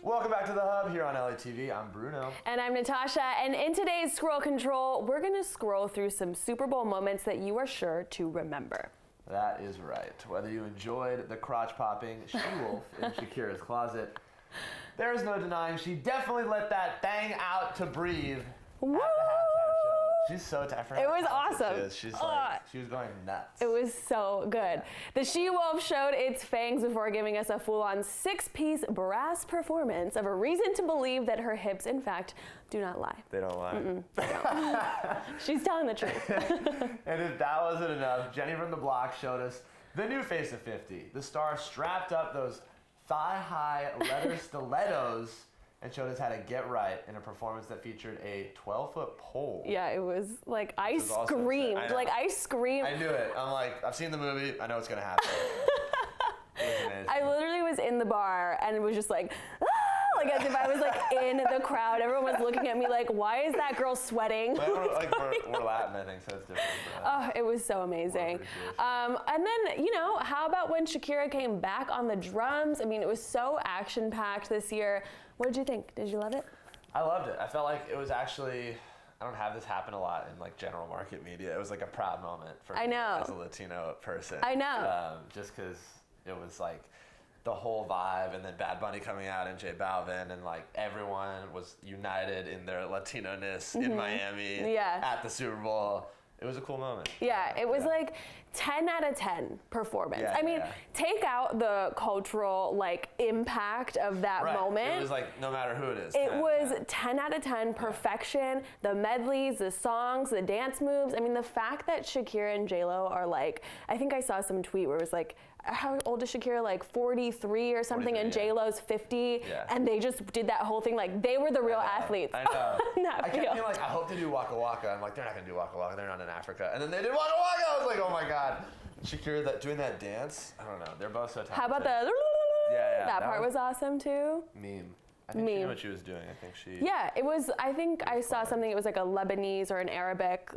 Welcome back to The Hub here on LATV. I'm Bruno. And I'm Natasha. And in today's Scroll Control, we're going to scroll through some Super Bowl moments that you are sure to remember. That is right. Whether you enjoyed the crotch-popping she-wolf in Shakira's closet, there is no denying she definitely let that thing out to breathe. Woo! She's so tired. It was awesome. She's like, she was going nuts. It was so good. The she-wolf showed its fangs before giving us a full-on 6-piece brass performance of a reason to believe that her hips, in fact, do not lie. They don't lie. They don't. She's telling the truth. And if that wasn't enough, Jenny from the block showed us the new face of 50. The star strapped up those thigh-high leather stilettos and showed us how to get right in a performance that featured a 12-foot pole. Yeah, it was like, I screamed. I screamed. I knew it. I'm like, I've seen the movie. I know what's going to happen. It was amazing. I literally was in the bar and it was just like, ah! Like as if I was like in the crowd. Everyone was looking at me like, why is that girl sweating? We're Latin, I think, so it's different. Oh, it was so amazing. And then, how about when Shakira came back on the drums? I mean, it was so action-packed this year. What did you think? Did you love it? I loved it. I felt like it was actually, I don't have this happen a lot in like general market media. It was like a proud moment for me as a Latino person. I know. Just because it was like the whole vibe, and then Bad Bunny coming out and J Balvin, and like everyone was united in their Latino-ness in Miami at the Super Bowl. It was a cool moment. Yeah, it was like 10 out of 10 performance. I mean, take out the cultural impact of that moment. It was like no matter who it is. It was 10 out of 10 perfection. The medleys, the songs, the dance moves. I mean, the fact that Shakira and JLo are like, I think I saw some tweet where it was like, how old is Shakira? Like 43 or something, and JLo's 50, and they just did that whole thing like they were the real athletes. I know. I kept being like, I hope they do Waka Waka. I'm like, they're not gonna do Waka Waka. They're not in Africa. And then they did Waka Waka. I was like, oh my god. Shakira doing that dance. I don't know. They're both so talented. How about the? That part was awesome too. Meme. I think she knew what she was doing. I think she. Yeah, it was. I think I saw something. It was like a Lebanese or an Arabic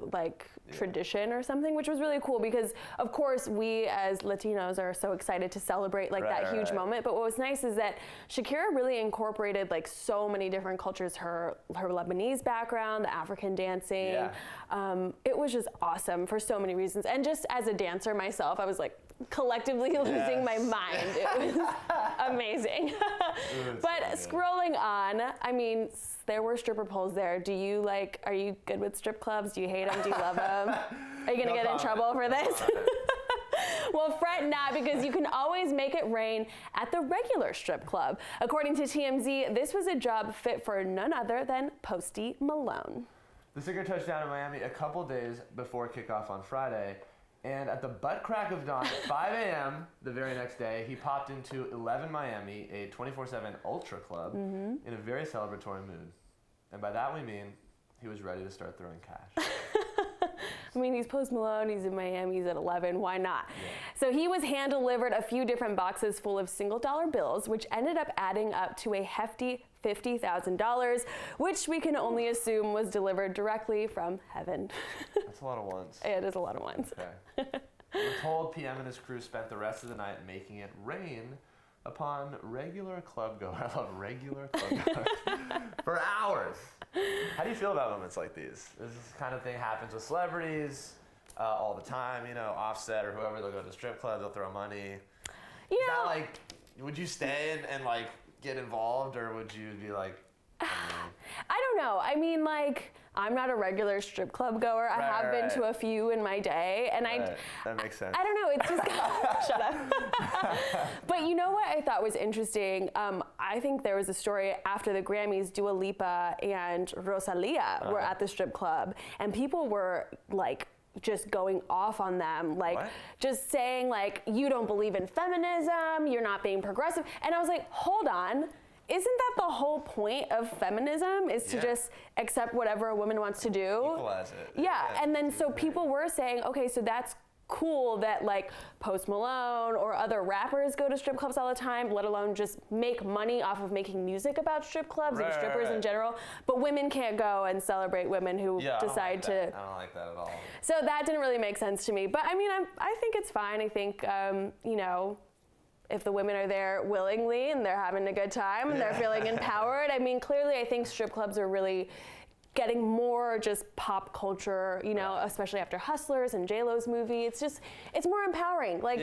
tradition or something, which was really cool because, of course, we as Latinos are so excited to celebrate that huge moment. But what was nice is that Shakira really incorporated so many different cultures. Her Lebanese background, the African dancing. Yeah. It was just awesome for so many reasons. And just as a dancer myself, I was like collectively losing my mind. It was amazing. But scrolling on, I mean, there were stripper poles there. Are you good with strip clubs? Do you hate them? Do you love them? Are you gonna get in trouble for this? Well, fret not, because you can always make it rain at the regular strip club. According to TMZ, this was a job fit for none other than Posty Malone. The singer touched down in Miami a couple days before kickoff on Friday. And at the butt crack of dawn, at 5 a.m. the very next day, he popped into 11 Miami, a 24/7 ultra club, in a very celebratory mood. And by that we mean he was ready to start throwing cash. I mean, he's Post Malone, he's in Miami, he's at 11, why not? Yeah. So he was hand-delivered a few different boxes full of single-dollar bills, which ended up adding up to a hefty $50,000, which we can only assume was delivered directly from heaven. That's a lot of ones. It is a lot of ones. Okay. We're told PM and his crew spent the rest of the night making it rain upon regular club goers. I love regular club goers. For hours. How do you feel about moments like these? This kind of thing happens with celebrities all the time. Offset or whoever, they'll go to the strip club, they'll throw money. Is that would you stay and get involved, or would you be like, I don't know. I mean, I'm not a regular strip club goer. I have been to a few in my day, and that makes sense. I don't know. It's just shut up. But you know what I thought was interesting? I think there was a story after the Grammys. Dua Lipa and Rosalia were at the strip club, and people were just going off on them, just saying you don't believe in feminism, you're not being progressive. And I was like, hold on. Isn't that the whole point of feminism, is to just accept whatever a woman wants to do? Equalize it. Yeah, and then so people were saying, okay, so that's cool that Post Malone or other rappers go to strip clubs all the time, let alone just make money off of making music about strip clubs and strippers in general. But women can't go and celebrate women who decide to. I don't like that at all. So that didn't really make sense to me. But I mean, I think it's fine. I think, if the women are there willingly and they're having a good time and they're feeling empowered. I mean, clearly, I think strip clubs are really getting more just pop culture, you know, especially after Hustlers and JLo's movie. It's more empowering. Like,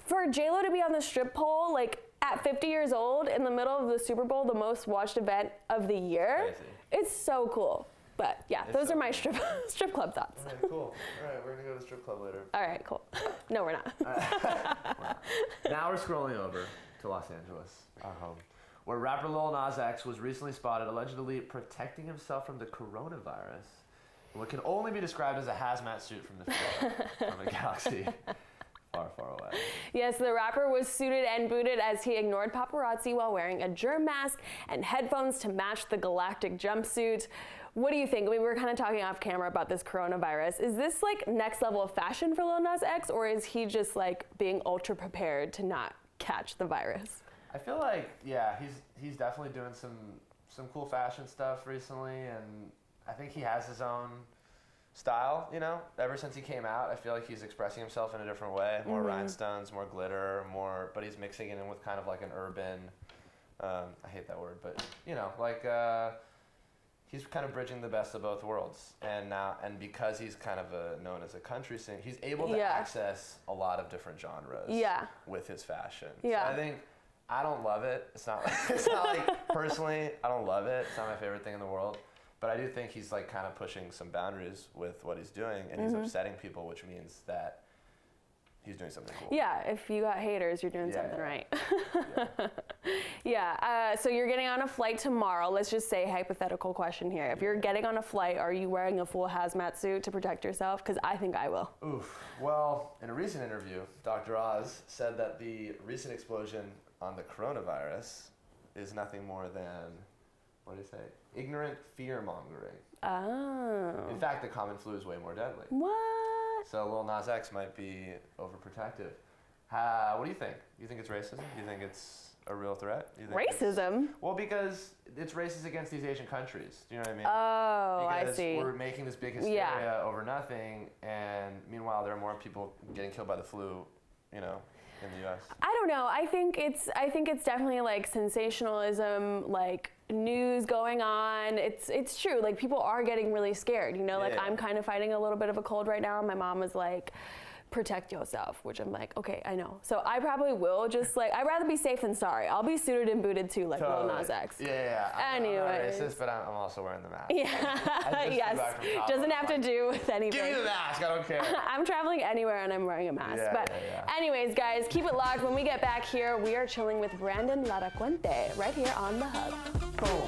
for JLo to be on the strip pole, like, at 50 years old, in the middle of the Super Bowl, the most watched event of the year, it's so cool. But yeah, those are my strip club thoughts. All right, cool. All right, we're gonna go to the strip club later. All right, cool. No, we're not. Now we're scrolling over to Los Angeles, our home, where rapper Lil Nas X was recently spotted allegedly protecting himself from the coronavirus, what can only be described as a hazmat suit from the future, from a galaxy far, far away. Yes, the rapper was suited and booted as he ignored paparazzi while wearing a germ mask and headphones to match the galactic jumpsuit. What do you think? I mean, we were kind of talking off camera about this coronavirus. Is this like next level of fashion for Lil Nas X, or is he just like being ultra prepared to not catch the virus? I feel like, yeah, he's definitely doing some cool fashion stuff recently, and I think he has his own style, you know? Ever since he came out, I feel like he's expressing himself in a different way. More rhinestones, more glitter, but he's mixing it in with kind of like an urban, I hate that word, but, you know, like, he's kind of bridging the best of both worlds. And because he's kind of known as a country singer, he's able to access a lot of different genres with his fashion. Yeah. So I think, I don't love it. It's not like, personally, I don't love it. It's not my favorite thing in the world. But I do think he's like kind of pushing some boundaries with what he's doing, and he's upsetting people, which means that he's doing something cool. Yeah, if you got haters, you're doing something right. So you're getting on a flight tomorrow. Let's just say, hypothetical question here. If you're getting on a flight, are you wearing a full hazmat suit to protect yourself? Because I think I will. Oof. Well, in a recent interview, Dr. Oz said that the recent explosion on the coronavirus is nothing more than, what did he say? Ignorant fear-mongering. Oh. In fact, the common flu is way more deadly. What? So Lil Nas X might be overprotective. What do you think? You think it's racism? Do you think it's a real threat? You think Racism? Well, because it's racist against these Asian countries. Do you know what I mean? Oh, because I see. We're making this big hysteria over nothing, and meanwhile, there are more people getting killed by the flu, you know, in the U.S. I don't know. I think it's definitely like sensationalism, like news going on. It's true. Like, people are getting really scared, you know, like I'm kind of fighting a little bit of a cold right now. My mom was like, protect yourself, which I'm like, okay, I know. So I probably will just like, I'd rather be safe than sorry. I'll be suited and booted too, like Lil Nas X. I'm not racist, but I'm also wearing the mask. Yes. Doesn't have to do with anything. Give me the mask, I don't care. I'm traveling anywhere and I'm wearing a mask. Anyways, guys, keep it locked. When we get back here, we are chilling with Brandon Laracuente right here on The Hub. Boom.